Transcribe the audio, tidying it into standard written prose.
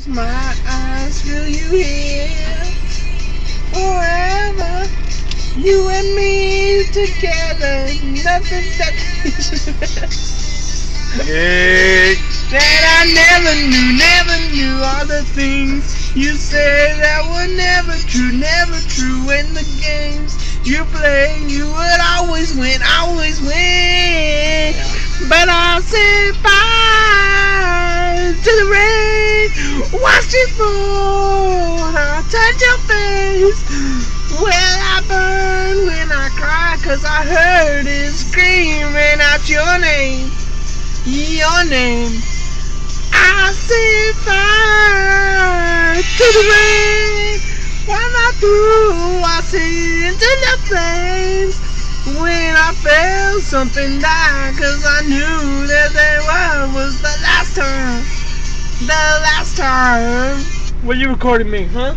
My eyes, will you hear? Forever, you and me together, nothing Yay! that I never knew all the things you said that were never true. And the games you play, you would always win. But I'll say bye to the rain. Watch it fall, I'll touch your face. Well, I burn when I cry, 'cause I heard it screaming out your name. I set fire to the rain. While I threw, I see into the flames. When I felt something die, 'cause I knew that was the last time. What you recording me, huh?